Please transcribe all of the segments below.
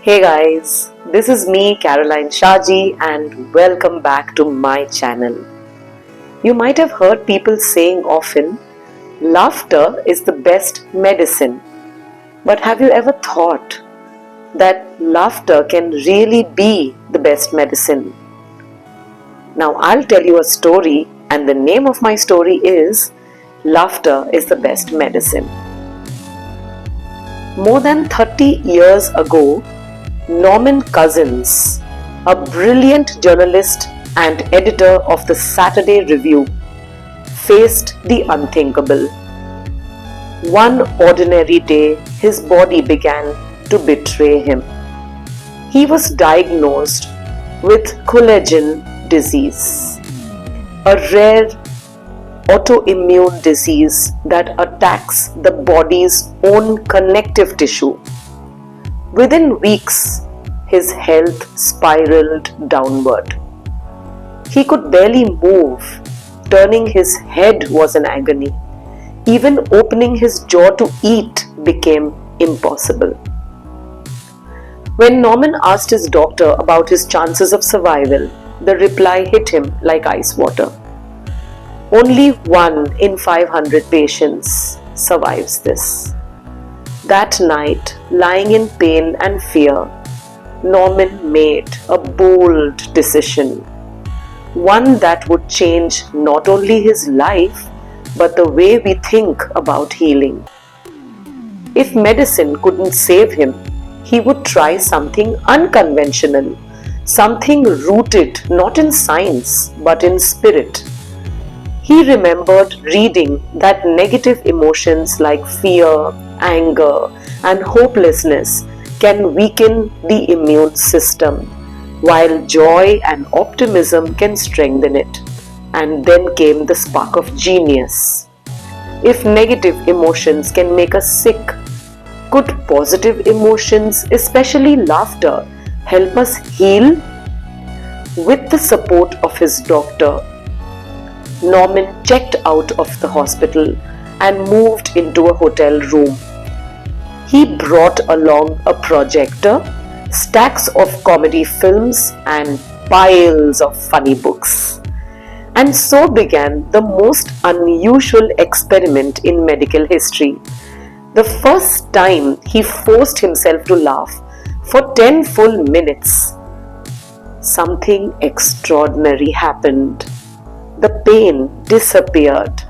Hey guys, this is me Caroline Shaji and welcome back to my channel. You might have heard people saying often, laughter is the best medicine. But have you ever thought that laughter can really be the best medicine? Now I'll tell you a story and the name of my story is Laughter is the Best Medicine. More than 30 years ago, Norman Cousins, a brilliant journalist and editor of the Saturday Review, faced the unthinkable. One ordinary day, his body began to betray him. He was diagnosed with collagen disease, a rare autoimmune disease that attacks the body's own connective tissue. Within weeks, his health spiraled downward. He could barely move. Turning his head was an agony. Even opening his jaw to eat became impossible. When Norman asked his doctor about his chances of survival, the reply hit him like ice water. Only 1 in 500 patients survives this. That night, lying in pain and fear, Norman made a bold decision. One that would change not only his life, but the way we think about healing. If medicine couldn't save him, he would try something unconventional, something rooted not in science, but in spirit. He remembered reading that negative emotions like fear, anger, and hopelessness can weaken the immune system, while joy and optimism can strengthen it. And then came the spark of genius. If negative emotions can make us sick, could positive emotions, especially laughter, help us heal? With the support of his doctor, Norman checked out of the hospital and moved into a hotel room. He brought along a projector, stacks of comedy films, and piles of funny books. And so began the most unusual experiment in medical history. The first time he forced himself to laugh for 10 full minutes. Something extraordinary happened. The pain disappeared.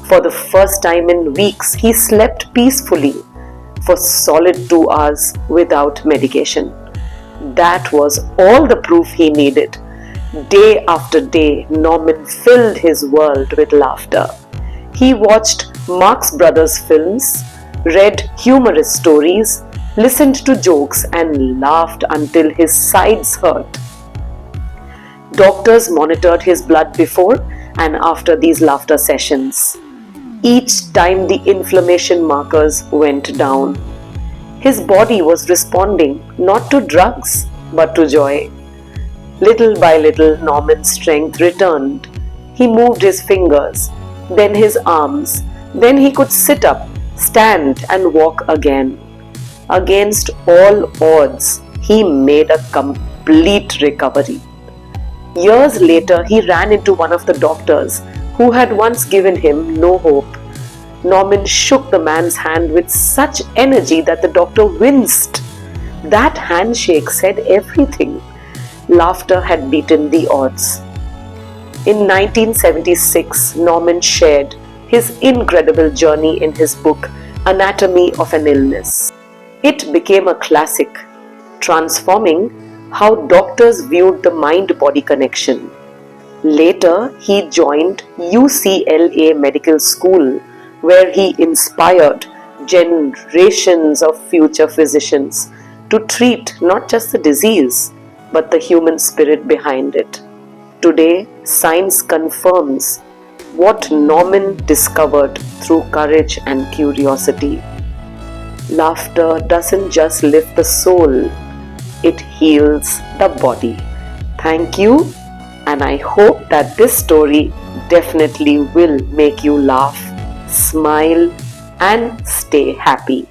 For the first time in weeks, he slept peacefully for solid 2 hours without medication. That was all the proof he needed. Day after day, Norman filled his world with laughter. He watched Marx Brothers films, read humorous stories, listened to jokes, and laughed until his sides hurt. Doctors monitored his blood before and after these laughter sessions. Each time the inflammation markers went down, his body was responding not to drugs but to joy. Little by little, Norman's strength returned. He moved his fingers, then his arms, then he could sit up, stand, and walk again. Against all odds, he made a complete recovery. Years later, he ran into one of the doctors who had once given him no hope. Norman shook the man's hand with such energy that the doctor winced. That handshake said everything. Laughter had beaten the odds. In 1976, Norman shared his incredible journey in his book, Anatomy of an Illness. It became a classic, transforming how doctors viewed the mind-body connection. Later, he joined UCLA Medical School, where he inspired generations of future physicians to treat not just the disease, but the human spirit behind it. Today, science confirms what Norman discovered through courage and curiosity. Laughter doesn't just lift the soul, it heals the body. Thank you, and I hope that this story definitely will make you laugh, smile, and stay happy.